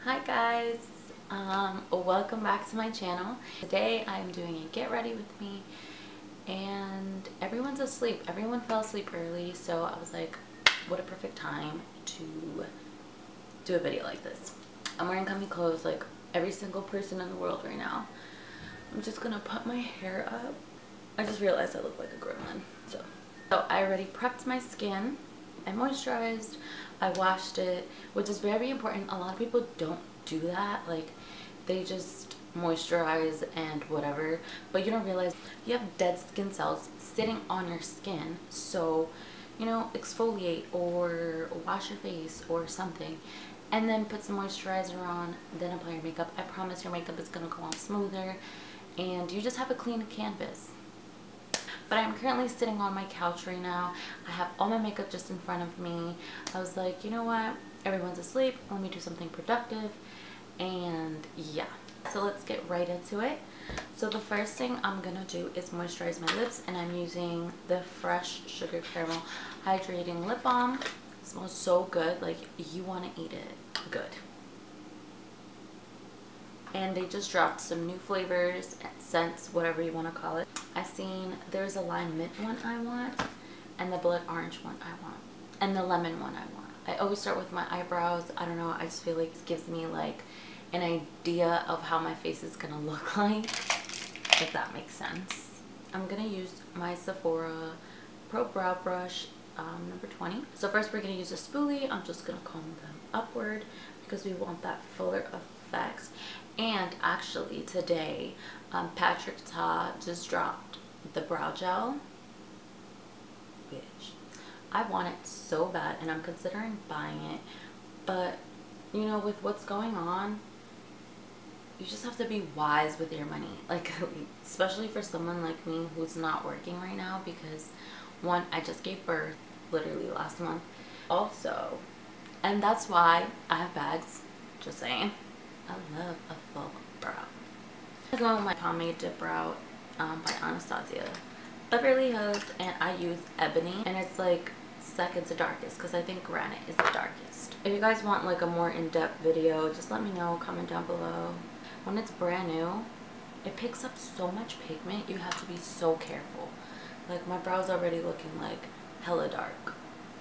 Hi guys, welcome back to my channel. Today I'm doing a get ready with me and everyone's asleep. Everyone fell asleep early, so I was like, what a perfect time to do a video like this. I'm wearing comfy clothes like every single person in the world right now. I'm just gonna put my hair up. I just realized I look like a gremlin. So I already prepped my skin. I moisturized, I washed it, which is very important. A lot of people don't do that. Like, they just moisturize and whatever, but you don't realize you have dead skin cells sitting on your skin. So, you know, exfoliate or wash your face or something, and then put some moisturizer on, then apply your makeup. I promise your makeup is gonna go on smoother and you just have a clean canvas. But I'm currently sitting on my couch right now. I have all my makeup just in front of me. I was like, you know what? Everyone's asleep. Let me do something productive. And yeah. So let's get right into it. So the first thing I'm going to do is moisturize my lips. And I'm using the Fresh Sugar Caramel Hydrating Lip Balm. It smells so good. Like, you want to eat it good. And they just dropped some new flavors, scents, whatever you want to call it. I seen there's a lime mint one I want, and the blood orange one I want, and the lemon one I want. I always start with my eyebrows. I don't know, I just feel like it gives me like an idea of how my face is gonna look like, if that makes sense. I'm gonna use my Sephora Pro Brow Brush number 20. So first we're gonna use a spoolie. I'm just gonna comb them upward because we want that fuller effect. And actually today, Patrick Ta just dropped the brow gel, which I want it so bad and I'm considering buying it. But you know, with what's going on, you just have to be wise with your money. Like, especially for someone like me who's not working right now, because one, I just gave birth literally last month. Also, and that's why I have bags, just saying. I love a full brow. I'm going with my Pomade Dip Brow by Anastasia Beverly Hills, and I use Ebony, and it's like second to darkest because I think Granite is the darkest. If you guys want like a more in-depth video, just let me know, comment down below. When it's brand new, it picks up so much pigment, you have to be so careful. Like, my brow's already looking like hella dark.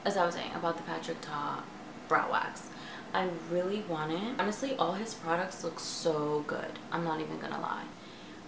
As I was saying about the Patrick Ta brow wax, I really want it. Honestly, all his products look so good. I'm not even gonna lie.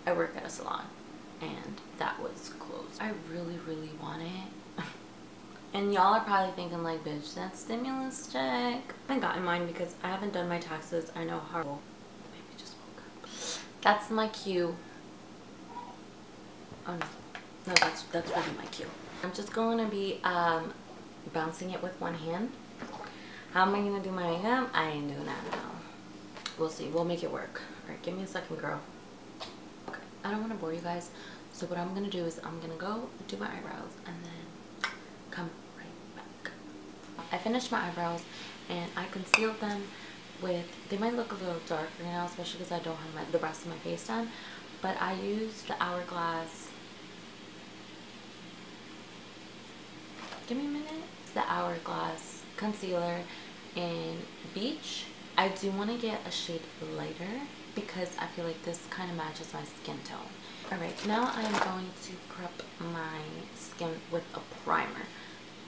I work at a salon and that was closed. I really want it. And y'all are probably thinking like, bitch, that's stimulus check. I haven't gotten mine because I haven't done my taxes. I know how. The baby just woke up. That's my cue. Oh no, that's really my cue. I'm just going to be bouncing it with one hand. How am I gonna do my makeup? I do not know. We'll see. We'll make it work. Alright, give me a second, girl. Okay, I don't want to bore you guys. So what I'm gonna do is I'm gonna go do my eyebrows and then come right back. I finished my eyebrows and I concealed them with, they might look a little dark right now, especially because I don't have the rest of my face done. But I used the Hourglass. Give me a minute. It's the Hourglass concealer in Beach. I do want to get a shade lighter because I feel like this kind of matches my skin tone. Alright, now I am going to prep my skin with a primer,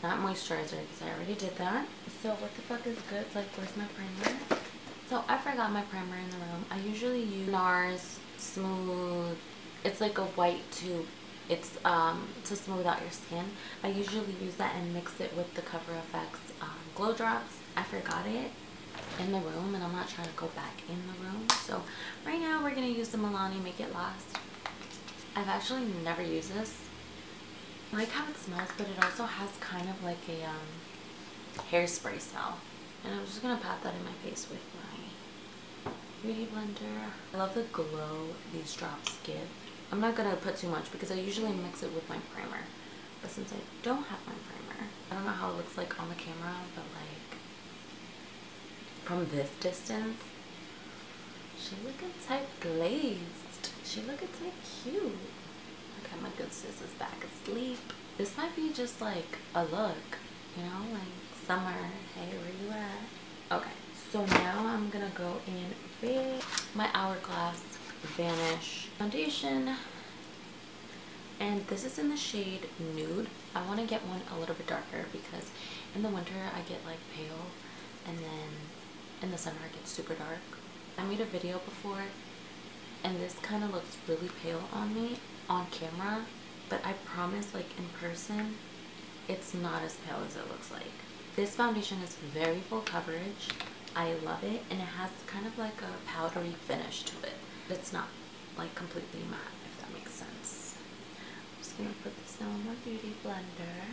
not moisturizer, because I already did that. So what the fuck is good? Like, where's my primer? So I forgot my primer in the room. I usually use NARS Smooth. It's like a white tube. It's to smooth out your skin. I usually use that and mix it with the Cover FX Glow Drops. I forgot it in the room and I'm not trying to go back in the room. So right now we're going to use the Milani Make It Last. I've actually never used this. I like how it smells, but it also has kind of like a hairspray smell. And I'm just going to pat that in my face with my Beauty Blender. I love the glow these drops give. I'm not going to put too much because I usually mix it with my primer. But since I don't have my primer, I don't know how it looks like on the camera, but like from this distance, she looking type glazed. She looking type cute. Okay, my good sis is back asleep. This might be just like a look, you know, like summer. Hey, where you at? Okay, So now I'm gonna go in with my Hourglass Vanish foundation. And this is in the shade Nude. I want to get one a little bit darker because in the winter I get like pale, and then in the summer I get super dark. I made a video before and this kind of looks really pale on me on camera, but I promise like in person it's not as pale as it looks like. This foundation is very full coverage. I love it, and it has kind of like a powdery finish to it. It's not like completely matte, if that makes sense. I'm just gonna put this down in my beauty blender.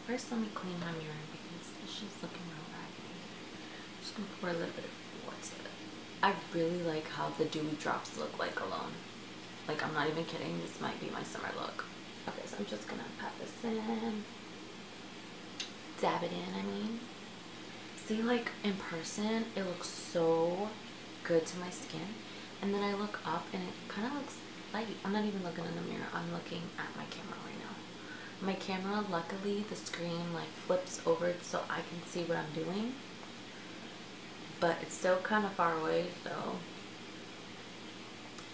First, let me clean my mirror because it's just looking real raggedy. I'm just gonna pour a little bit of water. I really like how the dewy drops look like alone. Like, I'm not even kidding, this might be my summer look. Okay, so I'm just gonna pat this in. Dab it in, I mean. See, like in person, it looks so good to my skin. And then I look up and it kind of looks light. I'm not even looking in the mirror. I'm looking at my camera right now. My camera, luckily, the screen like flips over so I can see what I'm doing. But it's still kind of far away, so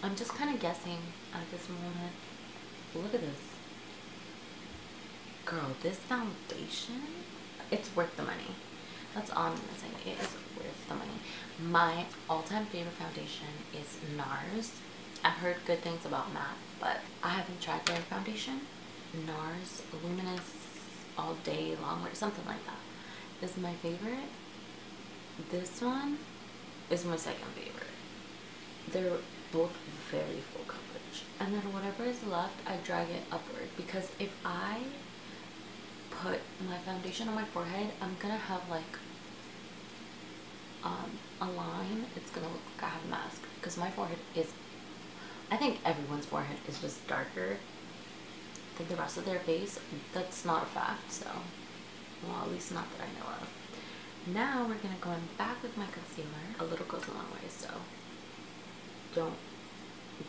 I'm just kind of guessing at this moment. Look at this. Girl, this foundation, it's worth the money. That's all I'm gonna say. It is worth the money. My all-time favorite foundation is NARS. I've heard good things about MAC, but I haven't tried their foundation. NARS Luminous All Day Long, or something like that, is my favorite. This one is my second favorite. They're both very full coverage. And then whatever is left, I drag it upward, because if I put my foundation on my forehead, I'm gonna have like a line. It's gonna look like I have a mask, because my forehead is, I think everyone's forehead is just darker than the rest of their face. That's not a fact, so, well, at least not that I know of. Now we're gonna go in back with my concealer. A little goes a long way, so don't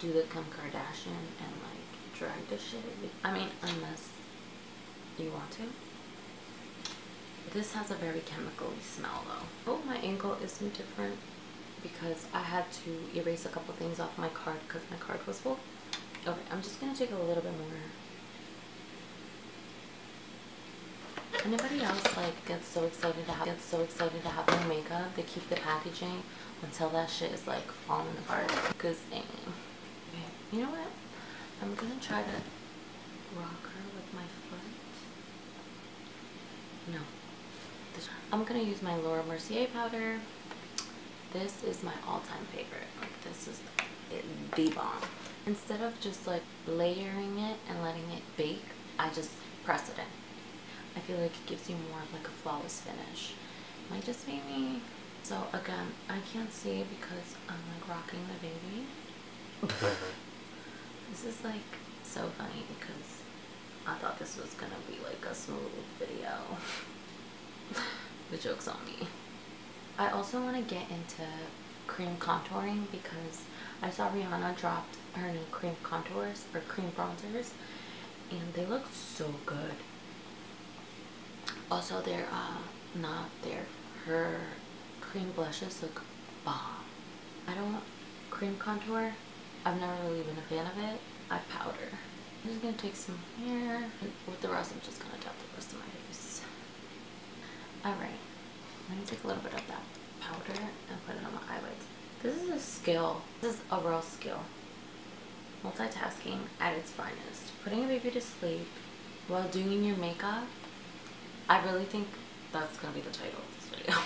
do the Kim Kardashian and like drag the shit. I mean, unless you want to. This has a very chemically smell though. Oh, my angle isn't different because I had to erase a couple things off my card because my card was full. Okay, I'm just gonna take a little bit more. Anybody else like gets so excited to have their makeup, they keep the packaging until that shit is like falling apart? Because dang. Okay, you know what? I'm gonna try to rock her with my foot. No. I'm gonna use my Laura Mercier powder. This is my all-time favorite. Like, this is the bomb. Instead of just like layering it and letting it bake, I just press it in. I feel like it gives you more of like a flawless finish. Might just be me. So again, I can't see because I'm like rocking the baby. This is like so funny because I thought this was gonna be like a smooth video. The joke's on me. I also want to get into cream contouring because I saw Rihanna dropped her new cream contours or cream bronzers and they look so good. Also, her cream blushes look bomb. I don't cream contour. I've never really been a fan of it. I powder. I'm just gonna take some here, and with the rest, I'm just gonna tap the rest of my face. Alright, let me take a little bit of that powder and put it on my eyelids. This is a skill. This is a real skill. Multitasking at its finest. Putting a baby to sleep while doing your makeup. I really think that's gonna be the title of this video.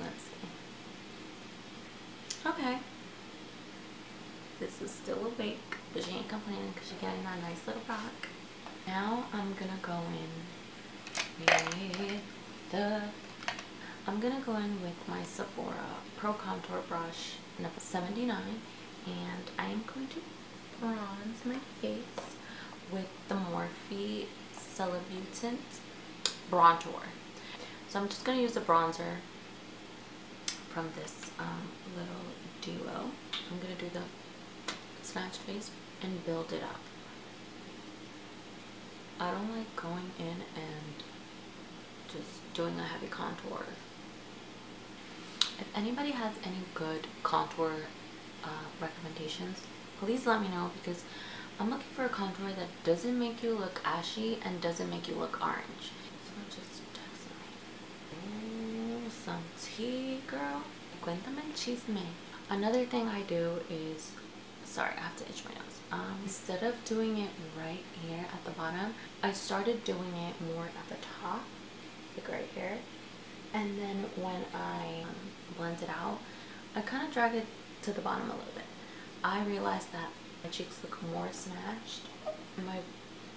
Let's see. Okay. This is still awake, but she ain't complaining because she's getting that nice little rock. Now I'm gonna go in with my Sephora Pro Contour Brush number 79, and I am going to bronze my face with the Morphe Celebutant Bronzer. So I'm just going to use a bronzer from this little duo. I'm going to do the Snatch face and build it up. I don't like going in and just doing a heavy contour. If anybody has any good contour recommendations, please let me know, because I'm looking for a contour that doesn't make you look ashy and doesn't make you look orange. Someone just texted me. Ooh, some tea, girl. Cuéntame el chisme. Another thing I do is, sorry, I have to itch my nose. Instead of doing it right here at the bottom, I started doing it more at the top, like right here. And then when I blend it out, I kind of drag it to the bottom a little bit. I realized that my cheeks look more snatched and my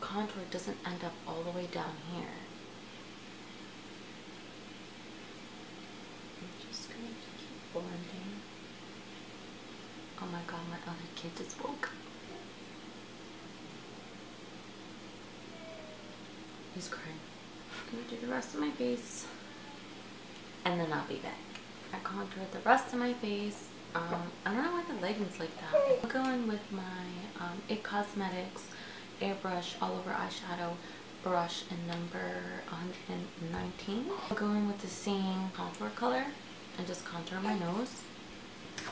contour doesn't end up all the way down here. I'm just gonna keep blending. Oh my god, my other kid just woke. He's crying. I'm gonna do the rest of my face and then I'll be back. I contoured the rest of my face. I don't know why the leggings like that. I'm going with my IT Cosmetics Airbrush All Over Eyeshadow brush in number 119. I'm going with the same contour color and just contour my nose.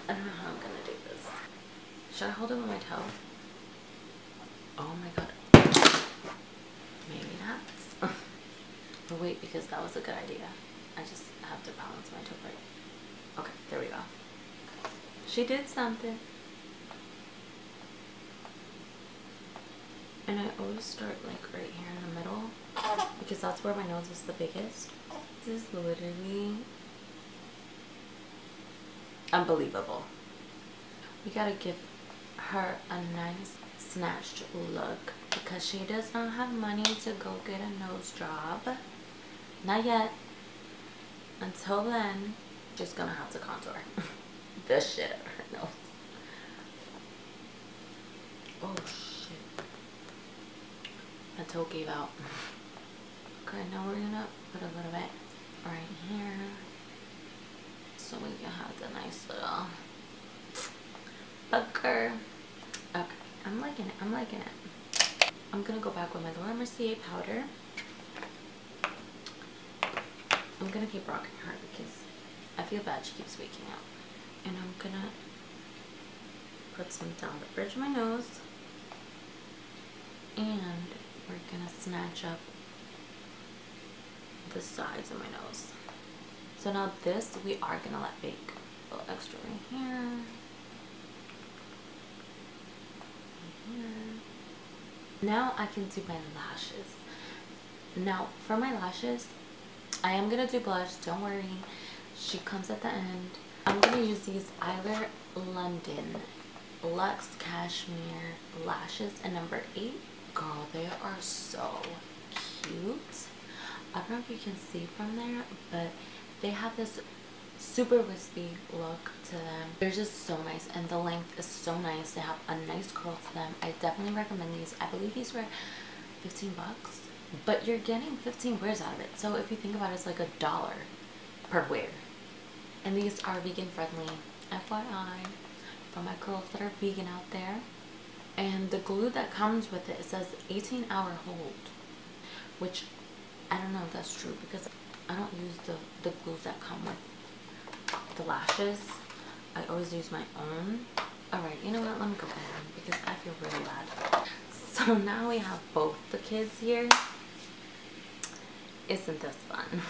I don't know how I'm gonna do this. Should I hold it with my toe? Oh my god. Maybe not. But wait, because that was a good idea. I just have to balance my toe right. Okay, there we go. She did something. And I always start like right here in the middle, because that's where my nose is the biggest. This is literally unbelievable. We gotta give her a nice snatched look, because she does not have money to go get a nose job. Not yet. Until then, she's gonna have to contour the shit out of her nose. Oh shit. My toe gave out. Okay, now we're gonna put a little bit right here so we can have the nice little pucker. Okay, I'm liking it. I'm liking it. I'm gonna go back with my Laura Mercier powder. I'm gonna keep rocking her because I feel bad she keeps waking up. And I'm gonna put some down the bridge of my nose. And we're gonna snatch up the sides of my nose. So now this we are gonna let bake. A little extra right here. Right here. Now I can do my lashes. Now for my lashes, I am gonna do blush, don't worry. She comes at the end. I'm gonna use these Eyewear London Luxe Cashmere lashes in number 8. Girl, they are so cute. I don't know if you can see from there, but they have this super wispy look to them. They're just so nice, and the length is so nice. They have a nice curl to them. I definitely recommend these. I believe these were 15 bucks, but you're getting 15 wears out of it. So if you think about it, it's like $1 per wear. And these are vegan friendly, FYI, for my girls that are vegan out there. And the glue that comes with it, it says 18-hour hold, which I don't know if that's true, because I don't use the glues that come with the lashes. I always use my own. Alright, you know what, let me go home because I feel really bad. So now we have both the kids here. Isn't this fun?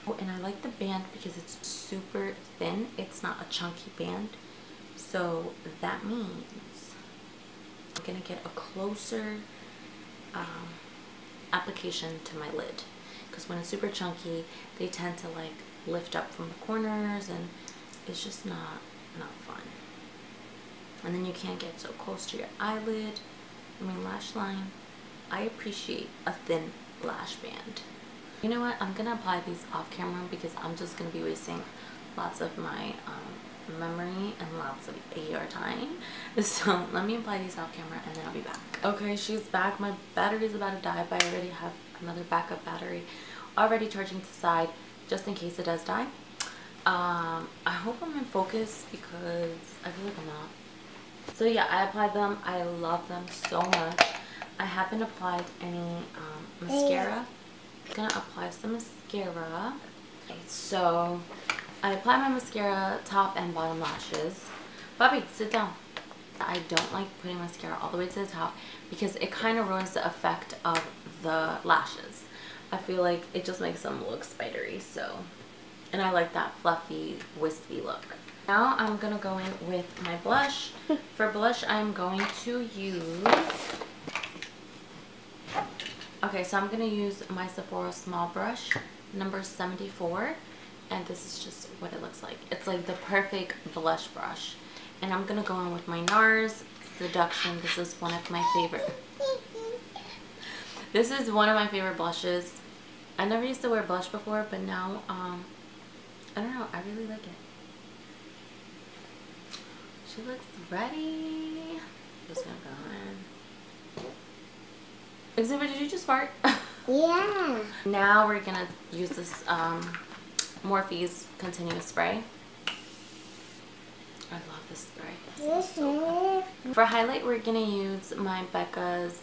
Oh, and I like the band because it's super thin. It's not a chunky band. So that means I'm gonna get a closer application to my lid, because when it's super chunky they tend to like lift up from the corners and it's just not fun. And then you can't get so close to your eyelid, lash line. I appreciate a thin lash band. You know what, I'm gonna apply these off camera because I'm just gonna be wasting lots of my memory and lots of air time. So let me apply these off camera and then I'll be back. Okay, she's back. My battery is about to die, but I already have another backup battery already charging to the side just in case it does die. I hope I'm in focus because I feel like I'm not. So yeah, I applied them. I love them so much. I haven't applied any mascara. I'm gonna apply some mascara. Okay, so I apply my mascara, top and bottom lashes. Bobby, sit down. I don't like putting mascara all the way to the top because it kind of ruins the effect of the lashes. I feel like it just makes them look spidery, so. And I like that fluffy, wispy look. Now I'm going to go in with my blush. For blush, I'm going to use... Okay, so I'm going to use my Sephora small brush, number 74. And this is just what it looks like. It's like the perfect blush brush. And I'm going to go in with my NARS Seduction. This is one of my favorite. This is one of my favorite blushes. I never used to wear blush before, but now, I don't know, I really like it. She looks ready. Just gonna go in. Xavier, did you just fart? Yeah. Now we're gonna use this Morphe's Continuous Spray. I love this spray. It smells so good. For highlight, we're gonna use my Becca's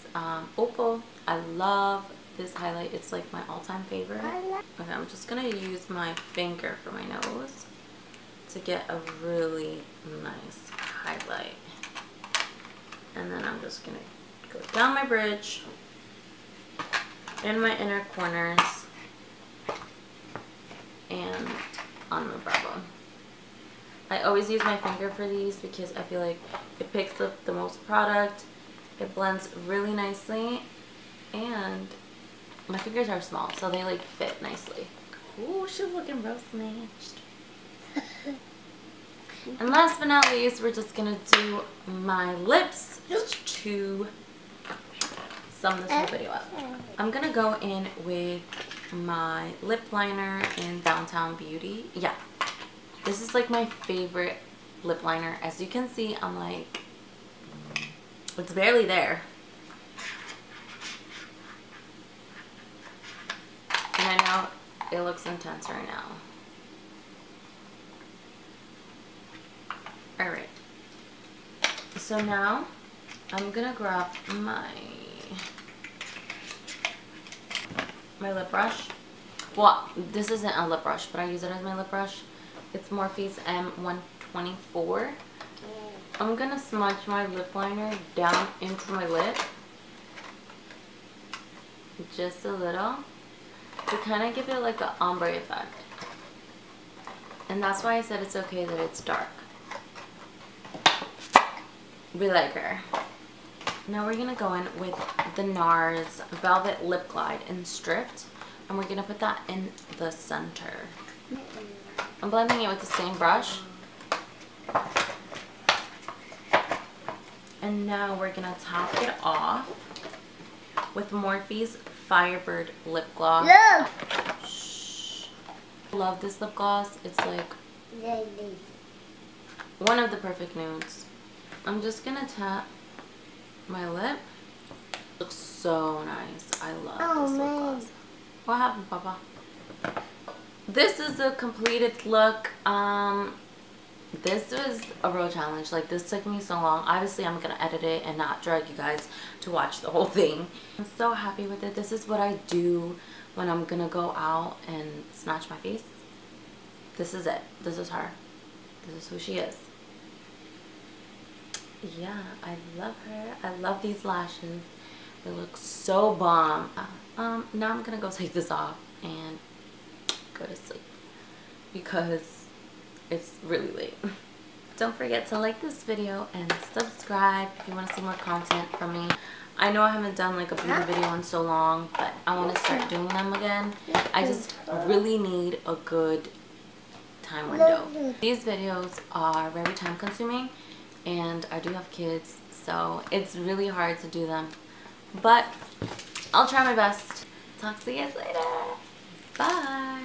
Opal. I love this highlight. It's like my all-time favorite. Okay, I'm just gonna use my finger for my nose to get a really nice highlight. And then I'm just gonna go down my bridge, in my inner corners, and on my brow bone. I always use my finger for these because I feel like it picks up the most product, it blends really nicely, and my fingers are small, so they like fit nicely. Ooh, she's looking real snatched. And last but not least, we're just gonna do my lips to sum this whole video up. I'm gonna go in with my lip liner in Downtown Beauty. Yeah, this is like my favorite lip liner. As you can see, I'm like, it's barely there. And I know it looks intense right now. Alright. So now I'm gonna grab my lip brush. Well, this isn't a lip brush, but I use it as my lip brush. It's Morphe's M124. I'm gonna smudge my lip liner down into my lip. Just a little. To kind of give it like an ombre effect. And that's why I said it's okay that it's dark. We like her. Now we're going to go in with the NARS Velvet Lip Glide in Stripped. And we're going to put that in the center. I'm blending it with the same brush. And now we're going to top it off with Morphe's Firebird Lip Gloss. Look! Shh. Love this lip gloss. It's like one of the perfect nudes. I'm just gonna tap my lip. Looks so nice. I love this lip gloss. What happened, Papa? This is the completed look. This was a real challenge. Like, this took me so long. Obviously, I'm gonna edit it and not drag you guys to watch the whole thing. I'm so happy with it. This is what I do when I'm gonna go out and snatch my face. This is it. This is her. This is who she is. Yeah, I love her. I love these lashes. They look so bomb. Now I'm gonna go take this off and go to sleep because it's really late. Don't forget to like this video and subscribe if you want to see more content from me. I know I haven't done like a beauty video in so long, but I want to start doing them again. I just really need a good time window. These videos are very time consuming and I do have kids, so it's really hard to do them. But I'll try my best. Talk to you guys later. Bye.